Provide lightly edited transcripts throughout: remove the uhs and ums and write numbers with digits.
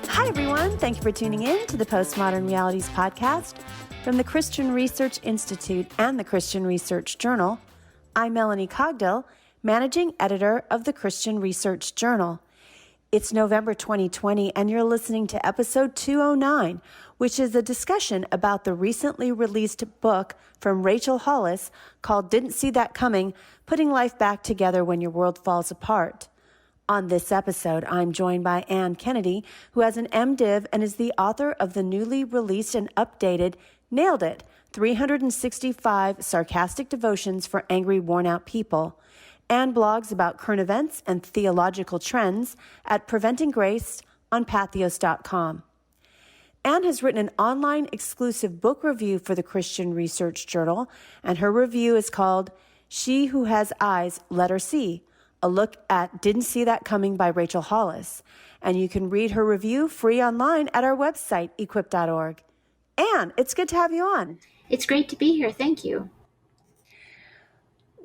Hi, everyone. Thank you for tuning in to the Postmodern Realities podcast from the Christian Research Institute and the Christian Research Journal. I'm Melanie Cogdill, managing editor of the Christian Research Journal. It's November 2020, and you're listening to episode 209, which is a discussion about the recently released book from Rachel Hollis called Didn't See That Coming, Putting Life Back Together When Your World Falls Apart. On this episode, I'm joined by Ann Kennedy, who has an MDiv and is the author of the newly released and updated Nailed It, 365 Sarcastic Devotions for Angry, Worn-Out People, and blogs about current events and theological trends at Preventing Grace on Patheos.com. Ann has written an online exclusive book review for the Christian Research Journal, and her review is called She Who Has Eyes, Let Her See, a look at Didn't See That Coming by Rachel Hollis. And you can read her review free online at our website, equip.org. Ann, it's good to have you on. It's great to be here. Thank you.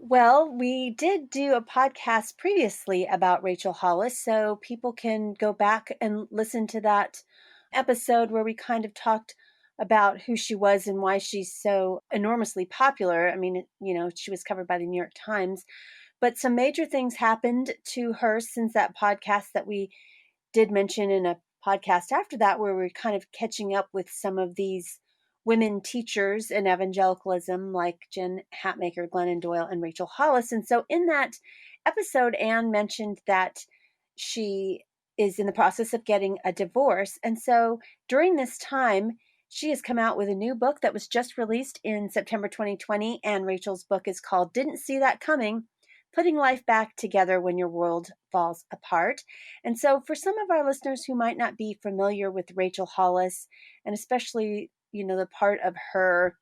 Well, we did do a podcast previously about Rachel Hollis, so people can go back and listen to that episode where we kind of talked about who she was and why she's so enormously popular. I mean, she was covered by the New York Times. But some major things happened to her since that podcast that we did mention in a podcast after that, where we're kind of catching up with some of these women teachers in evangelicalism like Jen Hatmaker, Glennon Doyle, and Rachel Hollis. And so in that episode, Ann mentioned that she is in the process of getting a divorce. And so during this time, she has come out with a new book that was just released in September 2020. And Rachel's book is called Didn't See That Coming, Putting Life Back Together When Your World Falls Apart. And so for some of our listeners who might not be familiar with Rachel Hollis, and especially, the part of her,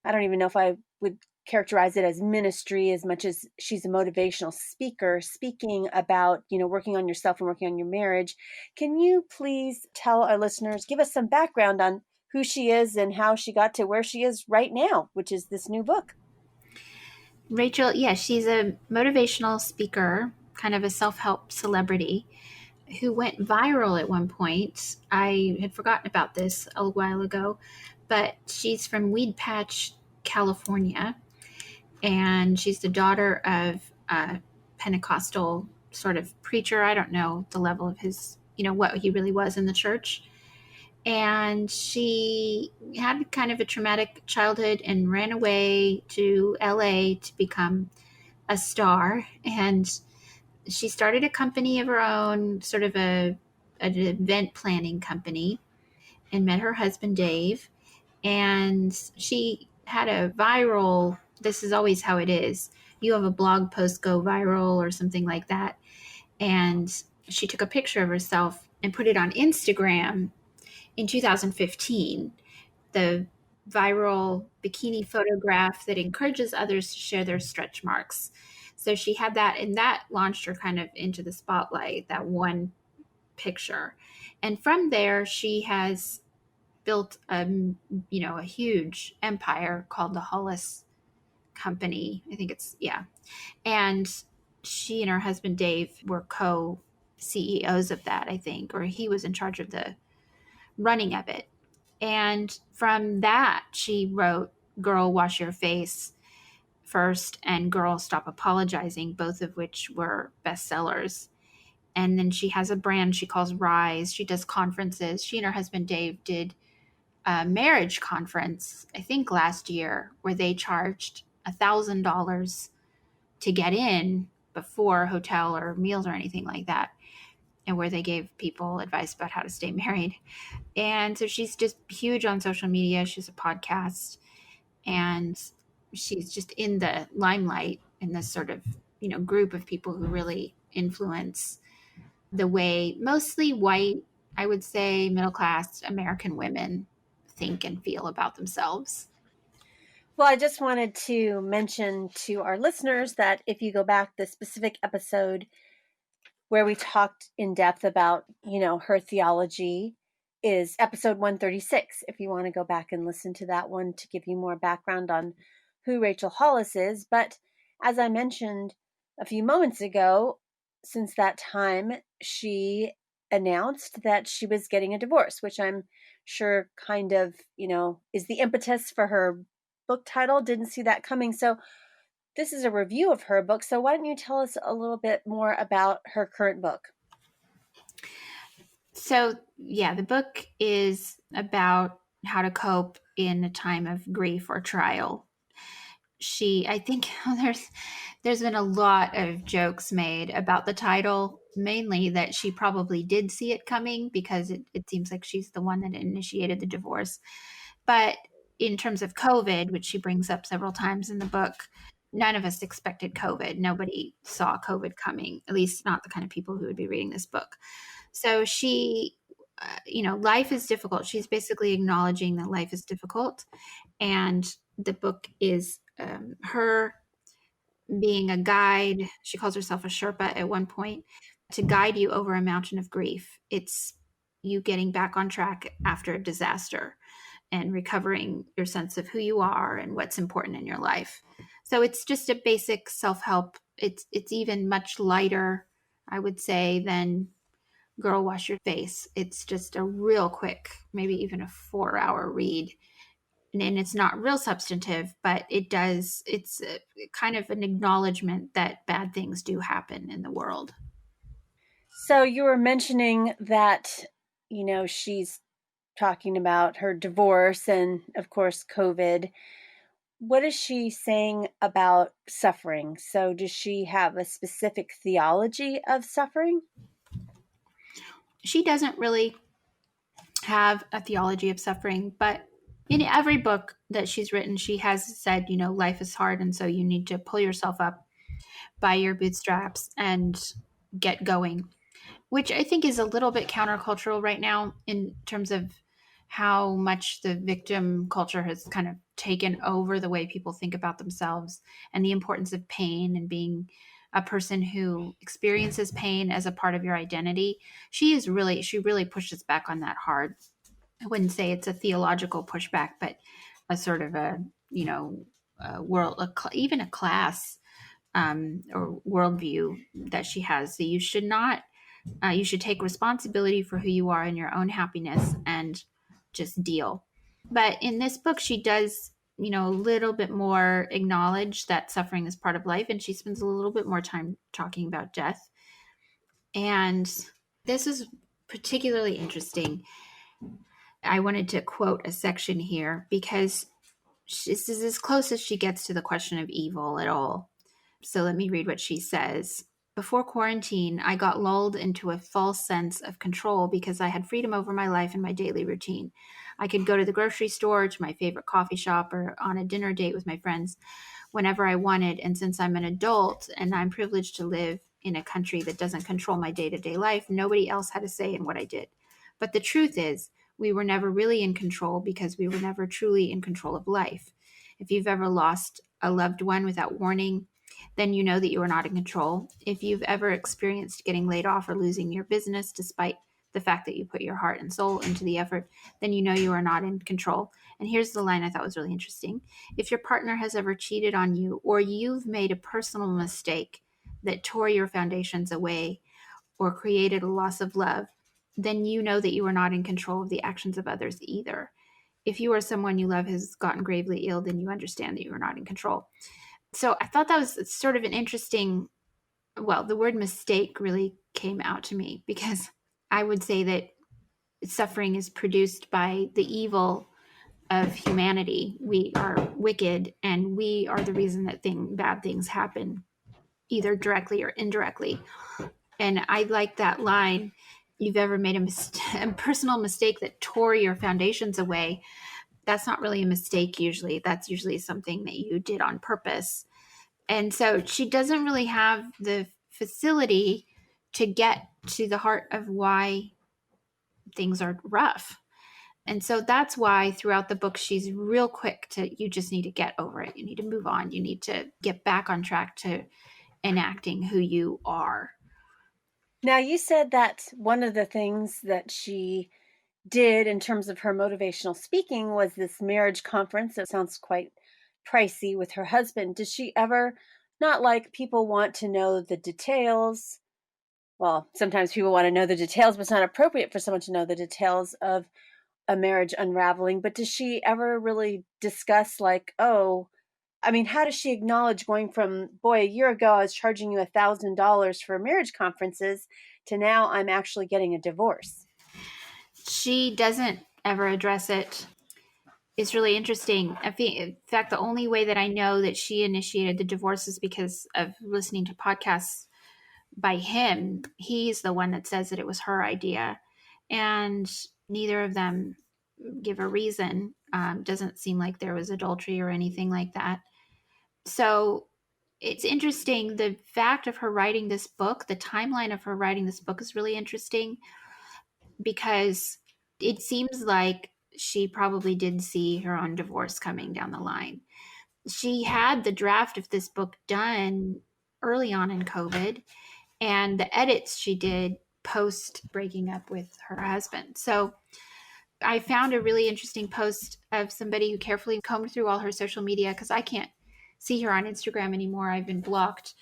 I don't even know if I would characterize it as ministry as much as she's a motivational speaker, speaking about, working on yourself and working on your marriage. Can you please tell our listeners, give us some background on who she is and how she got to where she is right now, which is this new book? Rachel, she's a motivational speaker, kind of a self-help celebrity who went viral at one point. I had forgotten about this a while ago, but she's from Weed Patch, California, and she's the daughter of a Pentecostal sort of preacher. I don't know the level of his, what he really was in the church. And she had kind of a traumatic childhood and ran away to LA to become a star. And she started a company of her own, sort of an event planning company, and met her husband, Dave. And she had a viral, this is always how it is. You have a blog post go viral or something like that. And she took a picture of herself and put it on Instagram in 2015, the viral bikini photograph that encourages others to share their stretch marks. So she had that, and that launched her kind of into the spotlight, that one picture. And from there, she has built a huge empire called the Hollis Company. I think it's, And she and her husband, Dave, were co-CEOs of that, I think, or he was in charge of the running of it. And from that, she wrote Girl, Wash Your Face first and Girl, Stop Apologizing, both of which were bestsellers. And then she has a brand she calls Rise. She does conferences. She and her husband, Dave, did a marriage conference, I think last year, where they charged $1,000 to get in before hotel or meals or anything like that, and where they gave people advice about how to stay married. And so she's just huge on social media. She has a podcast, and she's just in the limelight in this sort of, group of people who really influence the way mostly white, I would say middle-class American women think and feel about themselves. Well, I just wanted to mention to our listeners that if you go back the specific episode where we talked in depth about, her theology, is episode 136. If you want to go back and listen to that one to give you more background on who Rachel Hollis is. But as I mentioned a few moments ago, since that time, she announced that she was getting a divorce, which I'm sure kind of, is the impetus for her book title. Didn't see that coming. So this is a review of her book. So why don't you tell us a little bit more about her current book? So, yeah, the book is about how to cope in a time of grief or trial. I think there's been a lot of jokes made about the title, mainly that she probably did see it coming because it seems like she's the one that initiated the divorce. But in terms of COVID, which she brings up several times in the book, none of us expected COVID. Nobody saw COVID coming, at least not the kind of people who would be reading this book. So life is difficult. She's basically acknowledging that life is difficult. And the book is her being a guide. She calls herself a Sherpa at one point to guide you over a mountain of grief. It's you getting back on track after a disaster and recovering your sense of who you are and what's important in your life. So it's just a basic self-help. It's even much lighter, I would say, than Girl Wash Your Face. It's just a real quick, maybe even a 4-hour read. And it's not real substantive, but it's kind of an acknowledgement that bad things do happen in the world. So you were mentioning that, she's talking about her divorce and, of course, COVID. What is she saying about suffering? So does she have a specific theology of suffering? She doesn't really have a theology of suffering, but in every book that she's written, she has said, life is hard. And so you need to pull yourself up by your bootstraps and get going, which I think is a little bit countercultural right now in terms of how much the victim culture has kind of taken over the way people think about themselves and the importance of pain and being a person who experiences pain as a part of your identity. She really pushes back on that hard. I wouldn't say it's a theological pushback, but a sort of even a class or worldview that she has. So you should take responsibility for who you are and your own happiness and just deal. But in this book, she does, a little bit more acknowledge that suffering is part of life. And she spends a little bit more time talking about death. And this is particularly interesting. I wanted to quote a section here because this is as close as she gets to the question of evil at all. So let me read what she says. Before quarantine, I got lulled into a false sense of control because I had freedom over my life and my daily routine. I could go to the grocery store, to my favorite coffee shop, or on a dinner date with my friends whenever I wanted. And since I'm an adult and I'm privileged to live in a country that doesn't control my day-to-day life, nobody else had a say in what I did. But the truth is, we were never really in control because we were never truly in control of life. If you've ever lost a loved one without warning, then you know that you are not in control. If you've ever experienced getting laid off or losing your business despite the fact that you put your heart and soul into the effort, then you know you are not in control. And here's the line I thought was really interesting. If your partner has ever cheated on you or you've made a personal mistake that tore your foundations away or created a loss of love, then you know that you are not in control of the actions of others either. If you or someone you love has gotten gravely ill, then you understand that you are not in control. So I thought that was sort of an interesting, the word mistake really came out to me because I would say that suffering is produced by the evil of humanity. We are wicked and we are the reason that bad things happen, either directly or indirectly. And I like that line. You've ever made a personal mistake that tore your foundations away. That's not really a mistake usually. That's usually something that you did on purpose. And so she doesn't really have the facility to get to the heart of why things are rough. And so that's why throughout the book, she's real quick you just need to get over it. You need to move on. You need to get back on track to enacting who you are. Now, you said that one of the things that she did in terms of her motivational speaking was this marriage conference. It sounds quite pricey with her husband. Does she ever, not like people want to know the details? Well, sometimes people want to know the details, but it's not appropriate for someone to know the details of a marriage unraveling. But does she ever really discuss, like, oh, I mean, how does she acknowledge going from, boy, a year ago I was charging you $1,000 for marriage conferences to now I'm actually getting a divorce? She doesn't ever address it. It's really interesting. In fact, the only way that I know that she initiated the divorce is because of listening to podcasts by him. He's the one that says that it was her idea, and neither of them give a reason. Doesn't seem like there was adultery or anything like that. So it's interesting. The fact of her writing this book, the timeline of her writing this book is really interesting because it seems like she probably did see her own divorce coming down the line. She had the draft of this book done early on in COVID, and the edits she did post breaking up with her husband. So I found a really interesting post of somebody who carefully combed through all her social media because I can't see her on Instagram anymore. I've been blocked.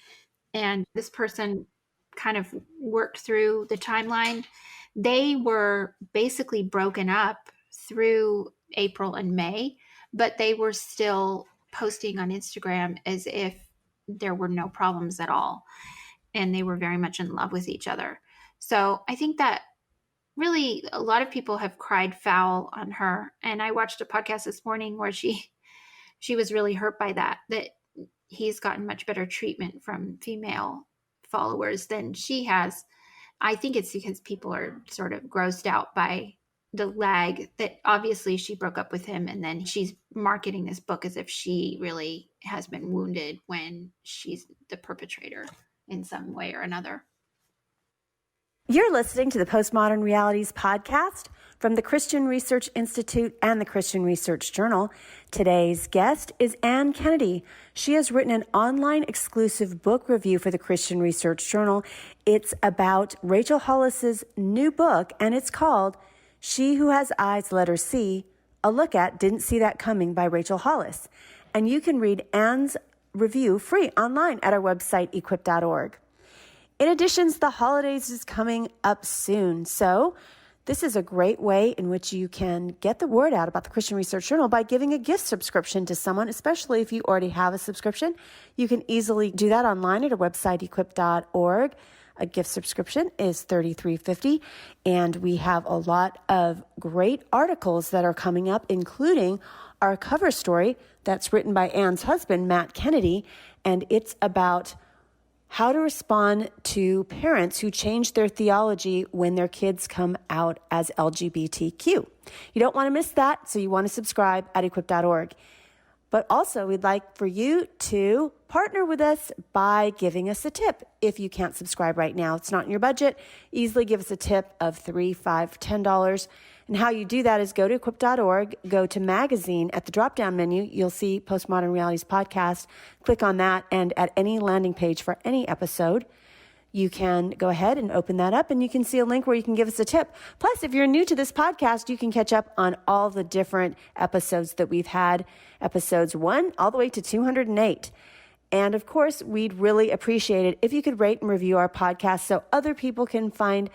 And this person kind of worked through the timeline. They were basically broken up through April and May, but they were still posting on Instagram as if there were no problems at all. And they were very much in love with each other. So I think that really a lot of people have cried foul on her. And I watched a podcast this morning where she was really hurt by that he's gotten much better treatment from female followers than she has. I think it's because people are sort of grossed out by the lag that obviously she broke up with him, and then she's marketing this book as if she really has been wounded when she's the perpetrator in some way or another. You're listening to the Postmodern Realities podcast from the Christian Research Institute and the Christian Research Journal. Today's guest is Ann Kennedy. She has written an online exclusive book review for the Christian Research Journal. It's about Rachel Hollis's new book, and it's called She Who Has Eyes, Let Her See, a look at Didn't See That Coming by Rachel Hollis. And you can read Ann's review free online at our website, equip.org. In addition, the holidays is coming up soon. So this is a great way in which you can get the word out about the Christian Research Journal by giving a gift subscription to someone, especially if you already have a subscription. You can easily do that online at our website, equip.org. A gift subscription is $33.50, and we have a lot of great articles that are coming up, including our cover story that's written by Ann's husband, Matt Kennedy, and it's about how to respond to parents who change their theology when their kids come out as LGBTQ. You don't want to miss that, so you want to subscribe at equip.org. But also, we'd like for you to partner with us by giving us a tip. If you can't subscribe right now, it's not in your budget, easily give us a tip of $3, $5, $10. And how you do that is go to equip.org, go to magazine at the drop-down menu. You'll see Postmodern Realities Podcast. Click on that, and at any landing page for any episode, you can go ahead and open that up, and you can see a link where you can give us a tip. Plus, if you're new to this podcast, you can catch up on all the different episodes that we've had, episodes 1 all the way to 208. And of course, we'd really appreciate it if you could rate and review our podcast so other people can find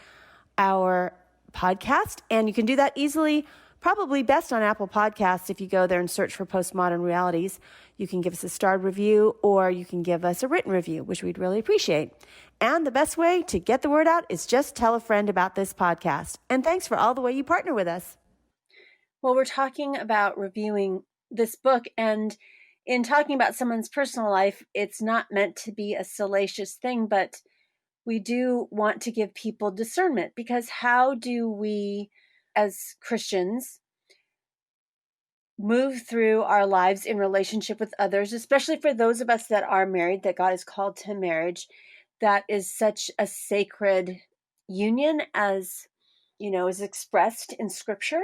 our podcast. And you can do that easily, probably best on Apple Podcasts. If you go there and search for Postmodern Realities, you can give us a starred review, or you can give us a written review, which we'd really appreciate. And the best way to get the word out is just tell a friend about this podcast. And thanks for all the way you partner with us. Well, we're talking about reviewing this book, and in talking about someone's personal life, it's not meant to be a salacious thing, but we do want to give people discernment, because how do we, as Christians, move through our lives in relationship with others, especially for those of us that are married, that God has called to marriage? That is such a sacred union, as is expressed in Scripture.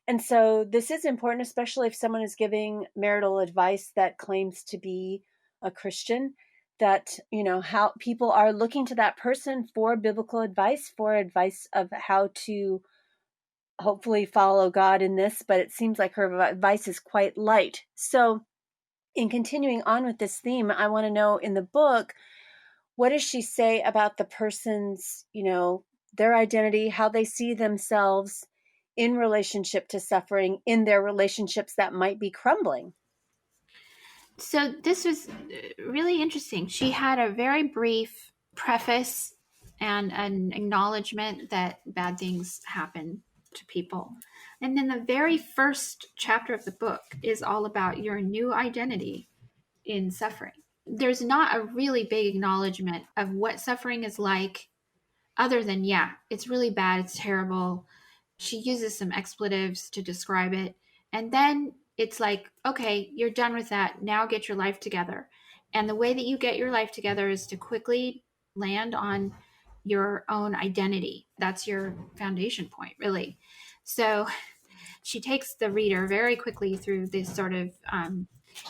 And so this is important, especially if someone is giving marital advice that claims to be a Christian, that, how people are looking to that person for biblical advice, for advice of how to hopefully follow God in this, but it seems like her advice is quite light. So, in continuing on with this theme, I want to know, in the book, what does she say about the person's, their identity, how they see themselves in relationship to suffering, in their relationships that might be crumbling? So this was really interesting. She had a very brief preface and an acknowledgement that bad things happen to people. And then the very first chapter of the book is all about your new identity in suffering. There's not a really big acknowledgement of what suffering is like, other than, yeah, it's really bad, it's terrible. She uses some expletives to describe it. And then it's like, okay, you're done with that. Now get your life together. And the way that you get your life together is to quickly land on your own identity. That's your foundation point, really. So she takes the reader very quickly through this sort of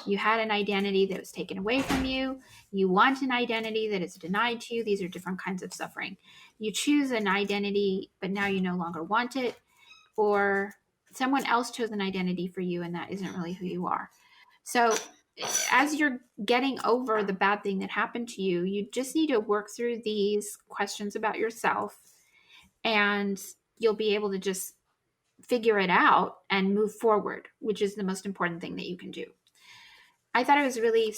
you had an identity that was taken away from you. You want an identity that is denied to you. These are different kinds of suffering. You choose an identity, but now you no longer want it, or someone else chose an identity for you, and that isn't really who you are. So, as you're getting over the bad thing that happened to you, you just need to work through these questions about yourself, and you'll be able to just figure it out and move forward, which is the most important thing that you can do. I thought it was really,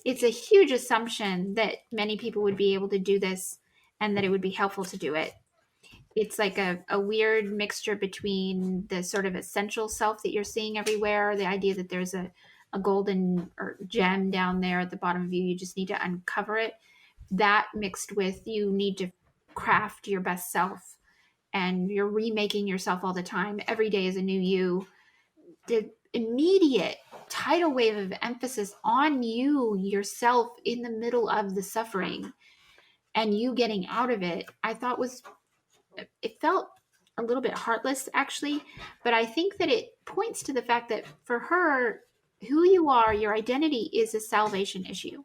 it's a huge assumption that many people would be able to do this and that it would be helpful to do it. It's like a weird mixture between the sort of essential self that you're seeing everywhere, the idea that there's a golden or gem down there at the bottom of you, you just need to uncover it. That mixed with you need to craft your best self and you're remaking yourself all the time. Every day is a new you. The immediate tidal wave of emphasis on you, yourself, in the middle of the suffering and you getting out of it, I thought it felt a little bit heartless, actually. But I think that it points to the fact that for her, who you are, your identity is a salvation issue.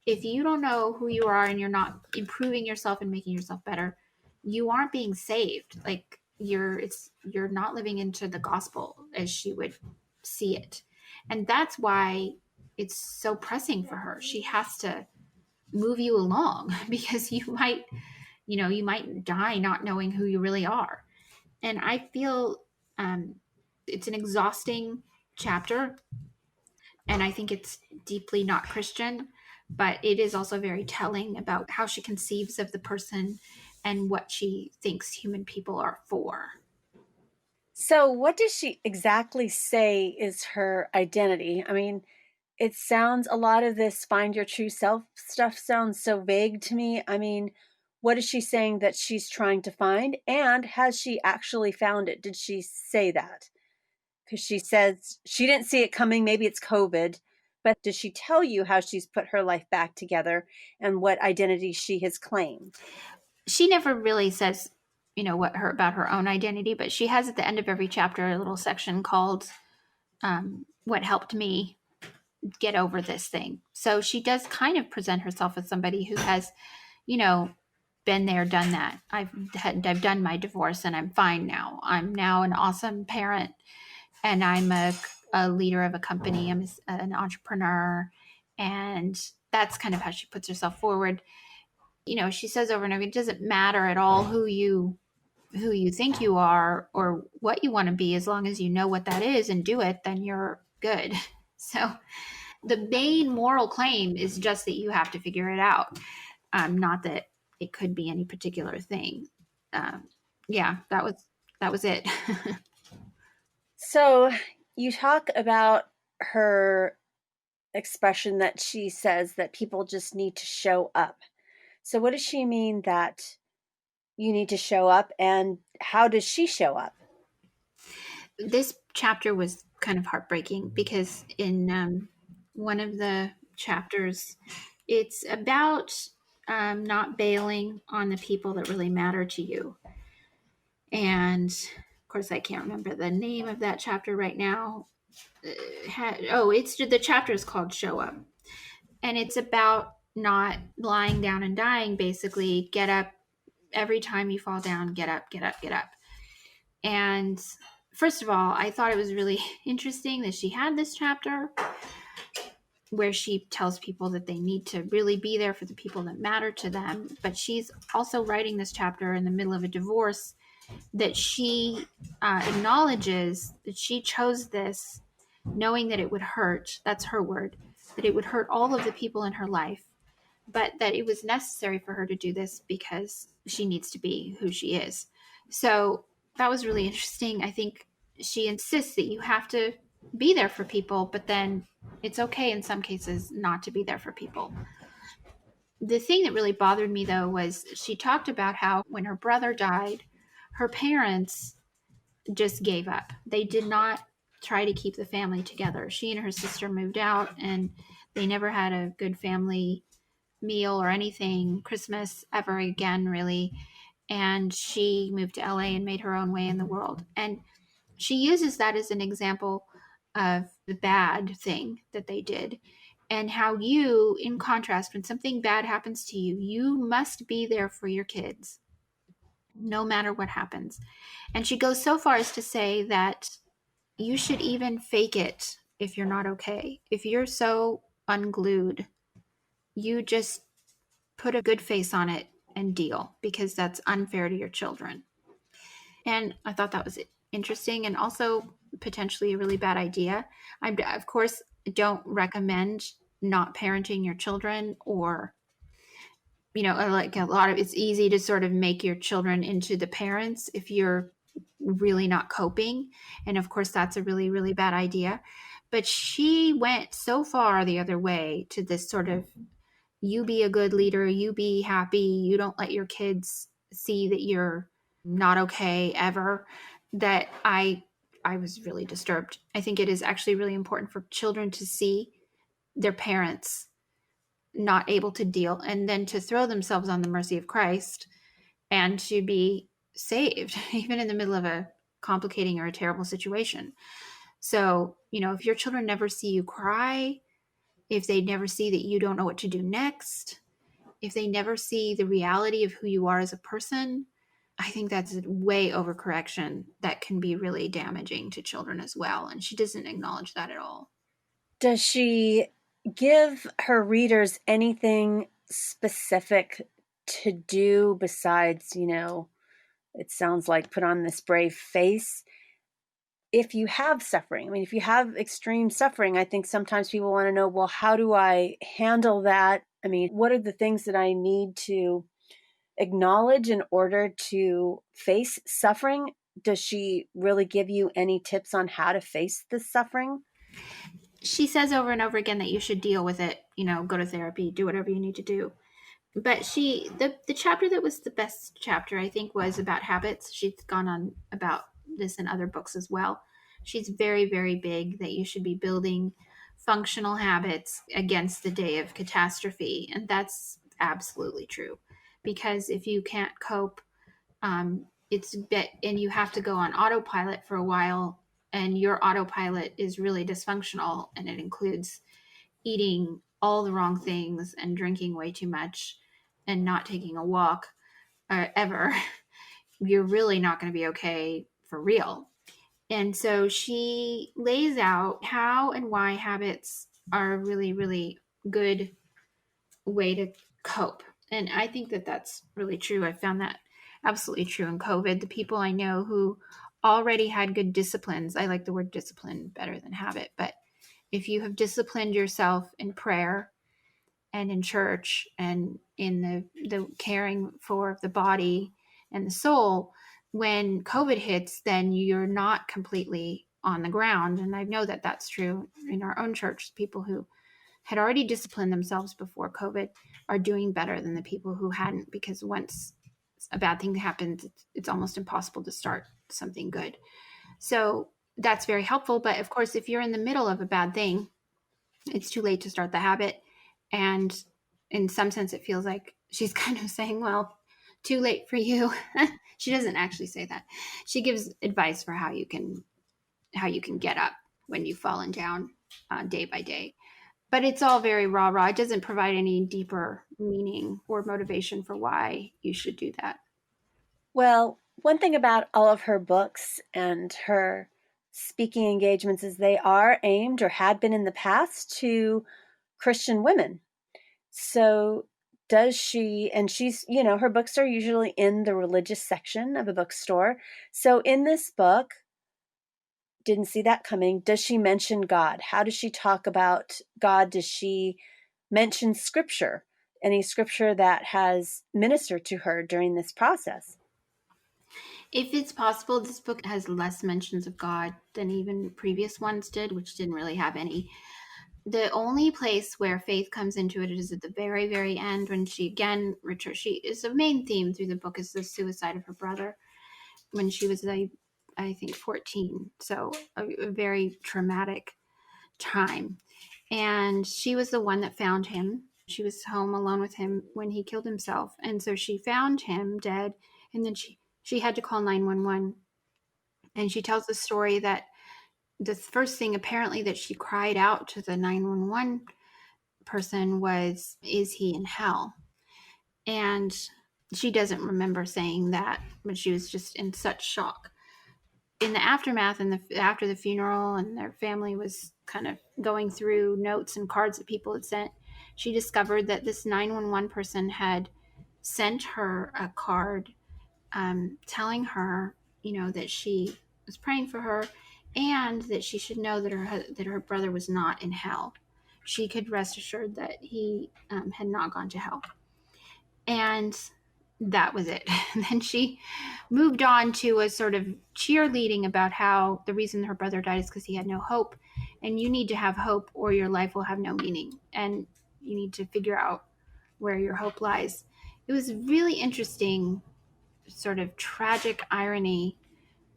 If you don't know who you are and you're not improving yourself and making yourself better, you aren't being saved. Like you're not living into the gospel as she would see it. And that's why it's so pressing for her. She has to move you along because you might die not knowing who you really are. And I feel it's an exhausting chapter, and I think it's deeply not Christian, but it is also very telling about how she conceives of the person and what she thinks human people are for. So, what does she exactly say is her identity? I mean, it sounds, a lot of this find your true self stuff sounds so vague to me. I mean, what is she saying that she's trying to find? And has she actually found it? Did she say that? Because she says she didn't see it coming. Maybe it's COVID. But does she tell you how she's put her life back together and what identity she has claimed? She never really says, what her about her own identity, but she has at the end of every chapter a little section called "What Helped Me Get Over This Thing." So she does kind of present herself as somebody who has, you know, been there, done that. I've done my divorce and I'm fine now. I'm now an awesome parent and I'm a leader of a company. I'm an entrepreneur, and that's kind of how she puts herself forward. She says over and over, it doesn't matter at all who you think you are or what you want to be, as long as you know what that is and do it, then you're good. So the main moral claim is just that you have to figure it out, not that it could be any particular thing. Yeah, that was it. So, you talk about her expression that she says that people just need to show up. So, what does she mean that you need to show up, and how does she show up? This chapter was kind of heartbreaking because in one of the chapters, it's about not bailing on the people that really matter to you. And of course, I can't remember the name of that chapter right now. It's the chapter is called "Show Up," And it's about not lying down and dying, basically. Get up every time you fall down, get up, get up, get up. And first of all, I thought it was really interesting that she had this chapter where she tells people that they need to really be there for the people that matter to them. But she's also writing this chapter in the middle of a divorce that she acknowledges that she chose this knowing that it would hurt. That's her word, that it would hurt all of the people in her life, but that it was necessary for her to do this because she needs to be who she is. So that was really interesting. I think she insists that you have to be there for people, but then it's okay in some cases not to be there for people. The thing that really bothered me, though, was she talked about how when her brother died, her parents just gave up. They did not try to keep the family together. She and her sister moved out, and they never had a good family meal or anything, Christmas ever again, really. And she moved to LA and made her own way in the world. And she uses that as an example of the bad thing that they did, and how you, in contrast, when something bad happens to you, you must be there for your kids no matter what happens. And she goes so far as to say that you should even fake it if you're not okay. If you're so unglued, you just put a good face on it and deal, because that's unfair to your children. And I thought that was interesting and also potentially a really bad idea. I, of course, don't recommend not parenting your children, or, you know, like a lot of, it's easy to sort of make your children into the parents if you're really not coping. And of course, that's a really, really bad idea. But she went so far the other way to this sort of, you be a good leader, you be happy, you don't let your kids see that you're not okay ever, that I was really disturbed. I think it is actually really important for children to see their parents not able to deal, and then to throw themselves on the mercy of Christ and to be saved even in the middle of a complicating or a terrible situation. So, you know, if your children never see you cry, if they never see that you don't know what to do next, if they never see the reality of who you are as a person, I think that's a way overcorrection that can be really damaging to children as well. And she doesn't acknowledge that at all. Does she give her readers anything specific to do besides, it sounds like put on this brave face? If you have suffering, I mean, if you have extreme suffering, I think sometimes people want to know, well, how do I handle that? I mean, what are the things that I need to acknowledge in order to face suffering? Does she really give you any tips on how to face this suffering? She says over and over again that you should deal with it, you know, go to therapy, do whatever you need to do. But the chapter that was the best chapter, I think, was about habits. She's gone on about this in other books as well. She's very, very big that you should be building functional habits against the day of catastrophe. And that's absolutely true. Because if you can't cope, and you have to go on autopilot for a while, and your autopilot is really dysfunctional, and it includes eating all the wrong things and drinking way too much and not taking a walk ever, you're really not going to be okay for real. And so she lays out how and why habits are a really, really good way to cope. And I think that that's really true. I found that absolutely true in COVID. The people I know who already had good disciplines, I like the word discipline better than habit, but if you have disciplined yourself in prayer and in church and in the caring for the body and the soul, when COVID hits, then you're not completely on the ground. And I know that that's true in our own church. People who had already disciplined themselves before COVID are doing better than the people who hadn't, because once a bad thing happens, it's almost impossible to start something good. So that's very helpful. But of course, if you're in the middle of a bad thing, it's too late to start the habit. And in some sense, it feels like she's kind of saying, well, too late for you. She doesn't actually say that. She gives advice for how you can get up when you've fallen down day by day. But it's all very rah-rah. It doesn't provide any deeper meaning or motivation for why you should do that. Well, one thing about all of her books and her speaking engagements is they are aimed or had been in the past to Christian women. So does she, and she's, her books are usually in the religious section of a bookstore. So in this book, didn't see that coming. Does she mention God? How does she talk about God? Does she mention scripture? Any scripture that has ministered to her during this process? If it's possible, this book has less mentions of God than even previous ones did, which didn't really have any. The only place where faith comes into it is at the very, very end when she again returns. She is the main theme through the book is the suicide of her brother when she was, I think, 14. So a very traumatic time. And she was the one that found him. She was home alone with him when he killed himself. And so she found him dead. And then she had to call 911. And she tells the story that the first thing apparently that she cried out to the 911 person was, "Is he in hell?" And she doesn't remember saying that, but she was just in such shock. In the aftermath and after the funeral and their family was kind of going through notes and cards that people had sent, she discovered that this 911 person had sent her a card telling her, that she was praying for her and that she should know that her brother was not in hell. She could rest assured that he had not gone to hell. And that was it. And then she moved on to a sort of cheerleading about how the reason her brother died is because he had no hope. And you need to have hope or your life will have no meaning. And you need to figure out where your hope lies. It was really interesting, sort of tragic irony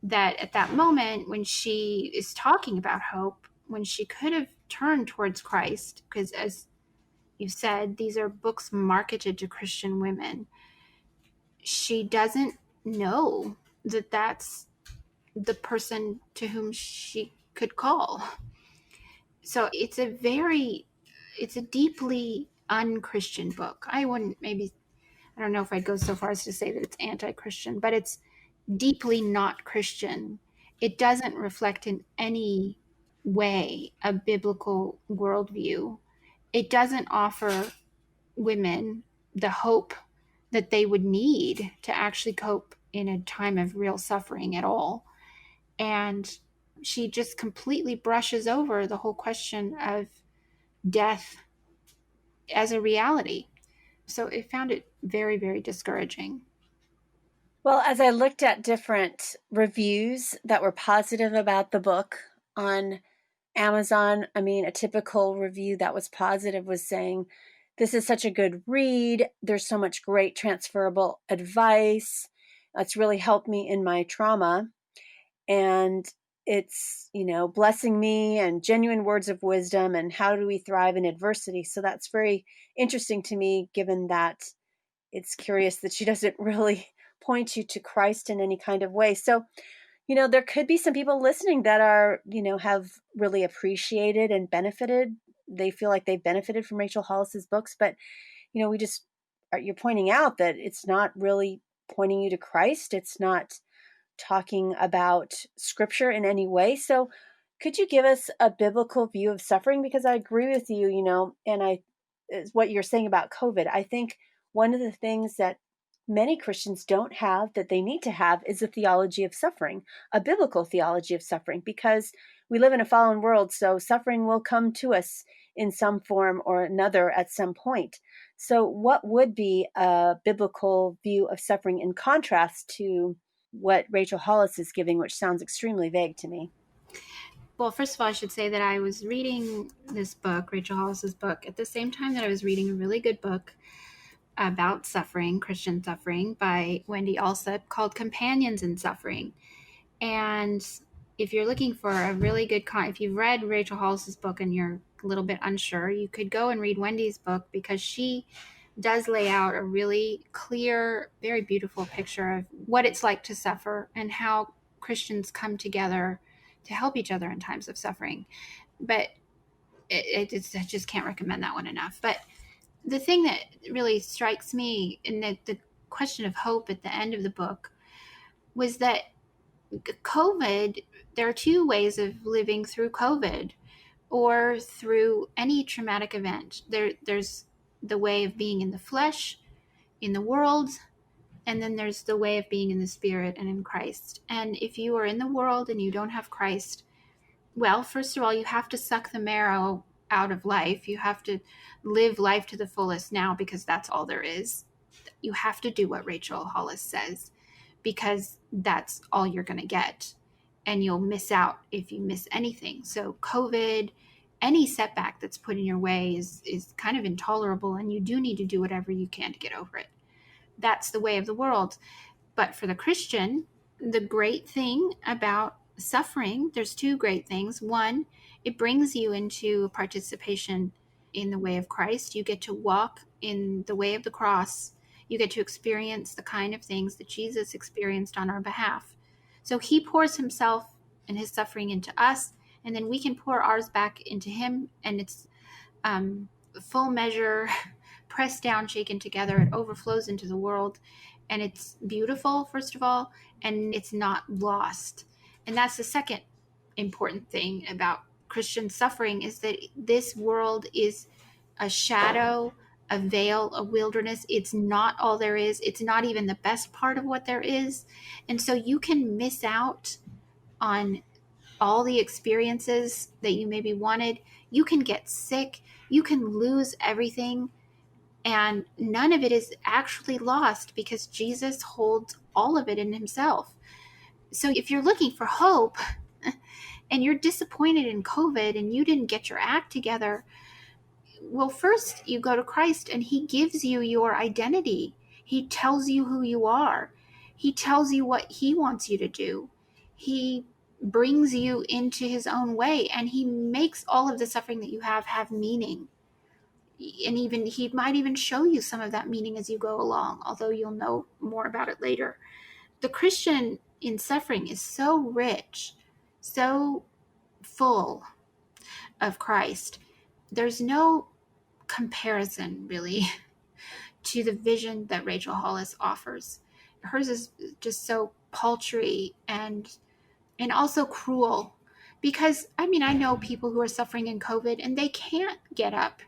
that at that moment when she is talking about hope, when she could have turned towards Christ, because as you said, these are books marketed to Christian women, she doesn't know that that's the person to whom she could call. So it's a deeply unchristian book. I don't know if I'd go so far as to say that it's anti-Christian, but it's deeply not Christian. It doesn't reflect in any way a biblical worldview. It doesn't offer women the hope that they would need to actually cope in a time of real suffering at all. And she just completely brushes over the whole question of death as a reality. So I found it very, very discouraging. Well, as I looked at different reviews that were positive about the book on Amazon, I mean, a typical review that was positive was saying, "This is such a good read. There's so much great transferable advice. It's really helped me in my trauma. And it's, blessing me and genuine words of wisdom and how do we thrive in adversity." So that's very interesting to me, given that it's curious that she doesn't really point you to Christ in any kind of way. So, there could be some people listening that are, have really appreciated and benefited. They feel like they've benefited from Rachel Hollis's books, but, we just you're pointing out that it's not really pointing you to Christ. It's not talking about scripture in any way. So, could you give us a biblical view of suffering? Because I agree with you, and what you're saying about COVID. I think one of the things that many Christians don't have that they need to have is a theology of suffering, a biblical theology of suffering, because we live in a fallen world. So suffering will come to us in some form or another at some point. So what would be a biblical view of suffering in contrast to what Rachel Hollis is giving, which sounds extremely vague to me? Well, first of all, I should say that I was reading this book, Rachel Hollis's book, at the same time that I was reading a really good book about suffering, Christian suffering, by Wendy Alsup called Companions in Suffering. And if you're looking for a really good if you've read Rachel Hollis's book and you're a little bit unsure, you could go and read Wendy's book, because she does lay out a really clear, very beautiful picture of what it's like to suffer and how Christians come together to help each other in times of suffering. But I just can't recommend that one enough. But the thing that really strikes me in the question of hope at the end of the book was that COVID, there are two ways of living through COVID or through any traumatic event. There's the way of being in the flesh, in the world, and then there's the way of being in the spirit and in Christ. And if you are in the world and you don't have Christ, well, first of all, you have to suck the marrow out of life. You have to live life to the fullest now because that's all there is. You have to do what Rachel Hollis says because that's all you're going to get. And you'll miss out if you miss anything. So, COVID, any setback that's put in your way is kind of intolerable, and you do need to do whatever you can to get over it. That's the way of the world. But for the Christian, the great thing about suffering, there's two great things. One, it brings you into participation in the way of Christ. You get to walk in the way of the cross. You get to experience the kind of things that Jesus experienced on our behalf. So he pours himself and his suffering into us, and then we can pour ours back into him, and it's full measure, pressed down, shaken together. It overflows into the world, and it's beautiful, first of all, and it's not lost. And that's the second important thing about Christian suffering, is that this world is a shadow, a veil, a wilderness. It's not all there is. It's not even the best part of what there is. And so you can miss out on all the experiences that you maybe wanted. You can get sick. You can lose everything. And none of it is actually lost because Jesus holds all of it in himself. So if you're looking for hope and you're disappointed in COVID and you didn't get your act together, well, first you go to Christ and he gives you your identity. He tells you who you are. He tells you what he wants you to do. He brings you into his own way, and he makes all of the suffering that you have meaning. And even he might even show you some of that meaning as you go along, although you'll know more about it later. The Christian in suffering is so rich, so full of Christ. There's no comparison really to the vision that Rachel Hollis offers. Hers is just so paltry and also cruel, because I mean, I know people who are suffering in COVID and they can't get up,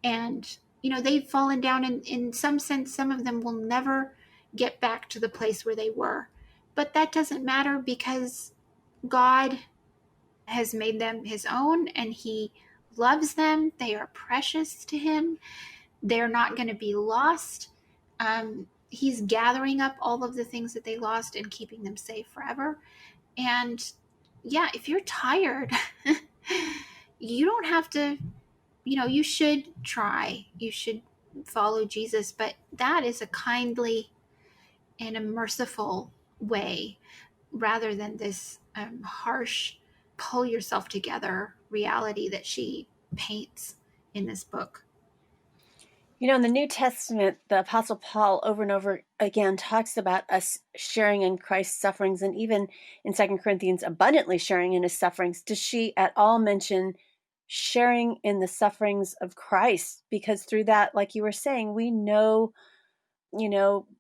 and they've fallen down, and in some sense some of them will never get back to the place where they were. But that doesn't matter because God has made them his own, and he loves them. They are precious to him. They're not going to be lost. He's gathering up all of the things that they lost and keeping them safe forever. And yeah, if you're tired, you don't have to, you should try. You should follow Jesus, but that is a kindly and a merciful way rather than this harsh, pull yourself together reality that she paints in this book. In the New Testament, the Apostle Paul over and over again talks about us sharing in Christ's sufferings, and even in 2 Corinthians, abundantly sharing in his sufferings. Does she at all mention sharing in the sufferings of Christ? Because through that, like you were saying, we know,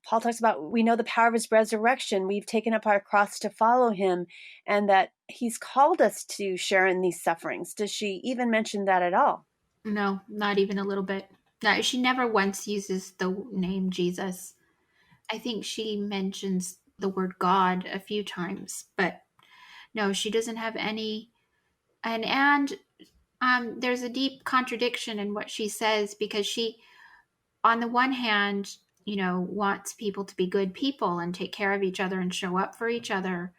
Paul talks about, we know the power of his resurrection. We've taken up our cross to follow him, and that he's called us to share in these sufferings. Does she even mention that at all? No, not even a little bit. No, she never once uses the name Jesus. I think she mentions the word God a few times, but no, she doesn't have any. And there's a deep contradiction in what she says, because she, on the one hand, wants people to be good people and take care of each other and show up for each other.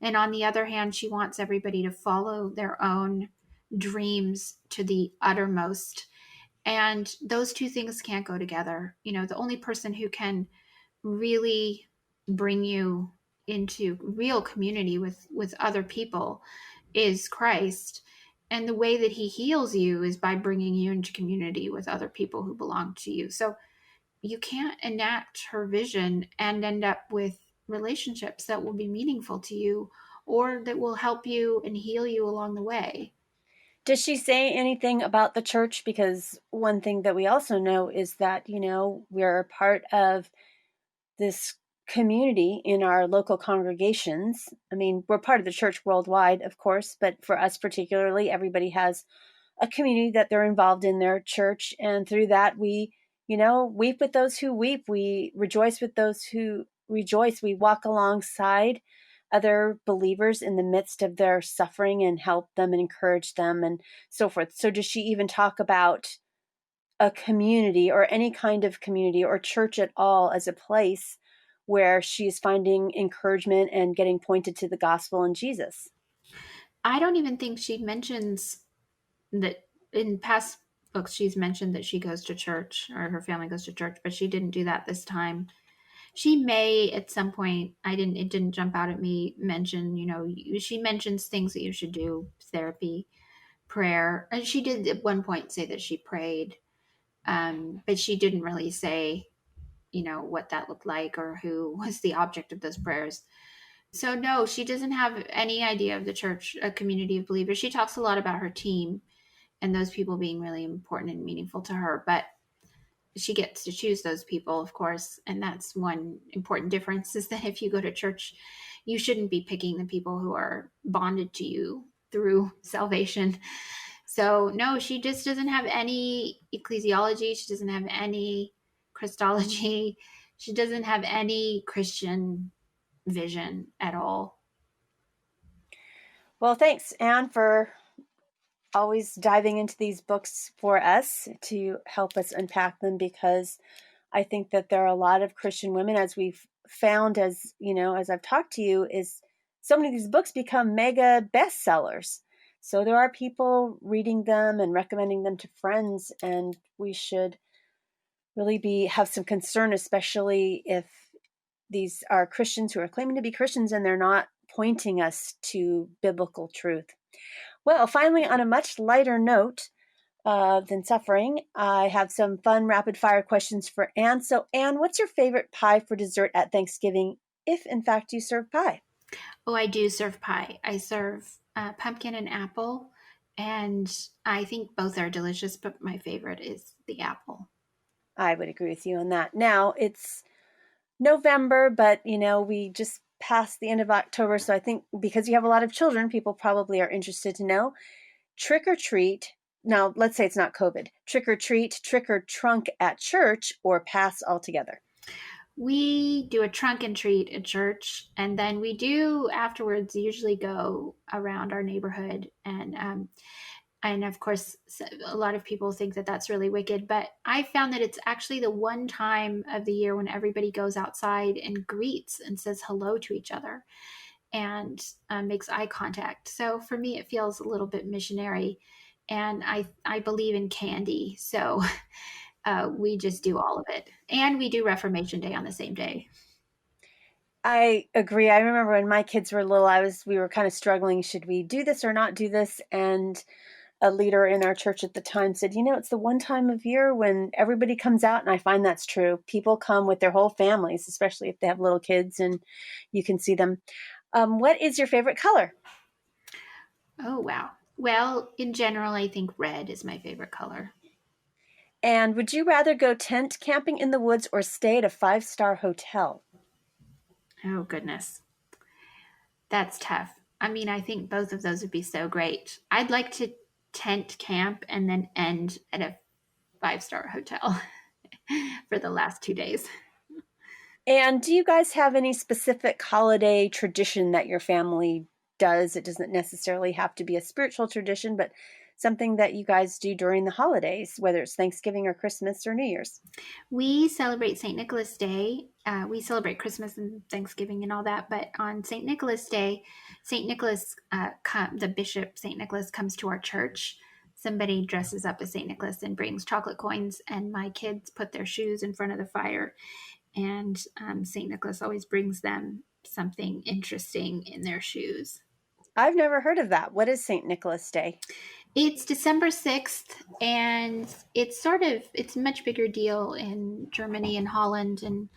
And on the other hand, she wants everybody to follow their own dreams to the uttermost. And those two things can't go together. The only person who can really bring you into real community with other people is Christ. And the way that he heals you is by bringing you into community with other people who belong to you. So you can't enact her vision and end up with relationships that will be meaningful to you or that will help you and heal you along the way. Does she say anything about the church? Because one thing that we also know is that, we're a part of this community in our local congregations. I mean, we're part of the church worldwide, of course, but for us particularly, everybody has a community that they're involved in their church. And through that, we, weep with those who weep. We rejoice with those who rejoice. We walk alongside other believers in the midst of their suffering and help them and encourage them and so forth. So, does she even talk about a community or any kind of community or church at all as a place where she's finding encouragement and getting pointed to the gospel and Jesus? I don't even think she mentions that in past books. She's mentioned that she goes to church or her family goes to church, but she didn't do that this time. She may at some point, it didn't jump out at me, mention, she mentions things that you should do, therapy, prayer. And she did at one point say that she prayed, but she didn't really say, what that looked like or who was the object of those prayers. So no, she doesn't have any idea of the church, a community of believers. She talks a lot about her team and those people being really important and meaningful to her, but she gets to choose those people, of course. And that's one important difference, is that if you go to church, you shouldn't be picking the people who are bonded to you through salvation. So no, she just doesn't have any ecclesiology. She doesn't have any Christology. She doesn't have any Christian vision at all. Well, thanks, Anne, for always diving into these books for us to help us unpack them, because I think that there are a lot of Christian women, as we've found, as I've talked to you, is so many of these books become mega bestsellers. So there are people reading them and recommending them to friends, and we should really have some concern, especially if these are Christians who are claiming to be Christians and they're not pointing us to biblical truth. Well, finally, on a much lighter note than suffering, I have some fun rapid fire questions for Anne. So, Anne, what's your favorite pie for dessert at Thanksgiving, if in fact you serve pie? Oh, I do serve pie. I serve pumpkin and apple, and I think both are delicious, but my favorite is the apple. I would agree with you on that. Now, it's November, but we just passed the end of October. So I think because you have a lot of children, people probably are interested to know, trick or treat. Now, let's say it's not COVID. Trick or treat, trick or trunk at church, or pass altogether. We do a trunk and treat at church, and then we do afterwards usually go around our neighborhood, and of course a lot of people think that that's really wicked, but I found that it's actually the one time of the year when everybody goes outside and greets and says hello to each other and makes eye contact. So for me, it feels a little bit missionary, and I believe in candy, so we just do all of it, and we do Reformation Day on the same day. I agree. I remember when my kids were little, we were kind of struggling. Should we do this or not do this? And a leader in our church at the time said, it's the one time of year when everybody comes out. And I find that's true. People come with their whole families, especially if they have little kids and you can see them. What is your favorite color? Oh, wow. Well, in general, I think red is my favorite color. And would you rather go tent camping in the woods or stay at a 5-star hotel? Oh, goodness. That's tough. I mean, I think both of those would be so great. I'd like to tent camp and then end at a 5-star hotel for the last 2 days. And do you guys have any specific holiday tradition that your family does? It doesn't necessarily have to be a spiritual tradition, but something that you guys do during the holidays, whether it's Thanksgiving or Christmas or New Year's. We celebrate St. Nicholas Day. We celebrate Christmas and Thanksgiving and all that, but on St. Nicholas Day, St. Nicholas, the bishop, St. Nicholas, comes to our church. Somebody dresses up as St. Nicholas and brings chocolate coins, and my kids put their shoes in front of the fire. And St. Nicholas always brings them something interesting in their shoes. I've never heard of that. What is St. Nicholas Day? It's December 6th, and it's a much bigger deal in Germany and Holland and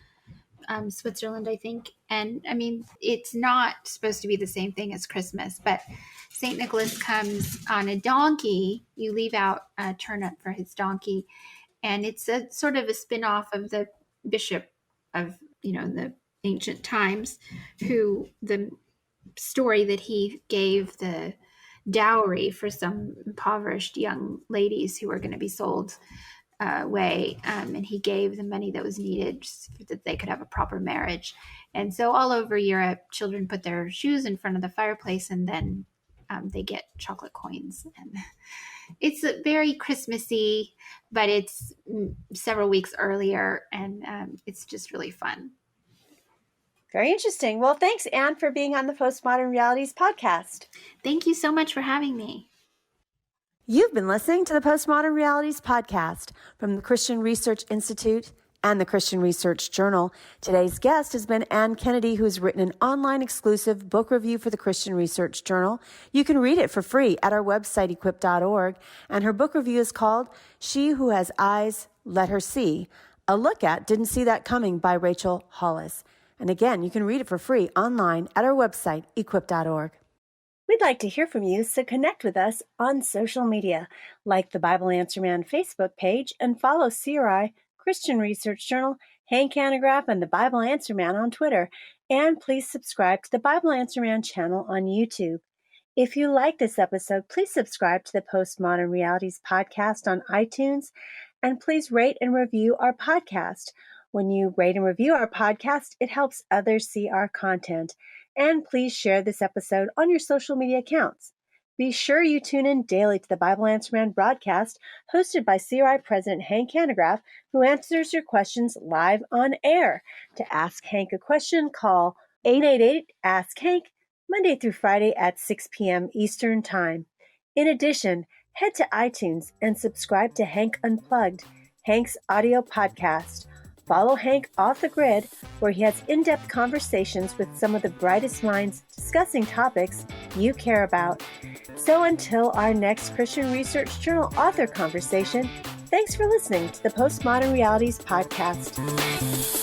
Switzerland, I think. And I mean, it's not supposed to be the same thing as Christmas, but St. Nicholas comes on a donkey. You leave out a turnip for his donkey. And it's a sort of a spin-off of the bishop of, the ancient times, who the story that he gave the dowry for some impoverished young ladies who were going to be sold away, and he gave the money that was needed so that they could have a proper marriage. And so all over Europe, children put their shoes in front of the fireplace, and then they get chocolate coins. And it's very Christmassy, but it's several weeks earlier, and it's just really fun. Very interesting. Well, thanks, Anne, for being on the Postmodern Realities podcast. Thank you so much for having me. You've been listening to the Postmodern Realities podcast from the Christian Research Institute and the Christian Research Journal. Today's guest has been Anne Kennedy, who has written an online exclusive book review for the Christian Research Journal. You can read it for free at our website, equip.org. And her book review is called She Who Has Eyes, Let Her See. A look at Didn't See That Coming by Rachel Hollis. And again, you can read it for free online at our website, equip.org. We'd like to hear from you, so connect with us on social media, like the Bible Answer Man Facebook page, and follow CRI, Christian Research Journal, Hank Hanegraaff, and the Bible Answer Man on Twitter. And please subscribe to the Bible Answer Man channel on YouTube. If you like this episode, please subscribe to the Postmodern Realities podcast on iTunes, and please rate and review our podcast. When you rate and review our podcast, it helps others see our content. And please share this episode on your social media accounts. Be sure you tune in daily to the Bible Answer Man broadcast hosted by CRI President Hank Hanegraaff, who answers your questions live on air. To ask Hank a question, call 888-ASK-HANK, Monday through Friday at 6 p.m. Eastern Time. In addition, head to iTunes and subscribe to Hank Unplugged, Hank's audio podcast. Follow Hank Off the Grid, where he has in-depth conversations with some of the brightest minds discussing topics you care about. So until our next Christian Research Journal author conversation, thanks for listening to the Postmodern Realities podcast.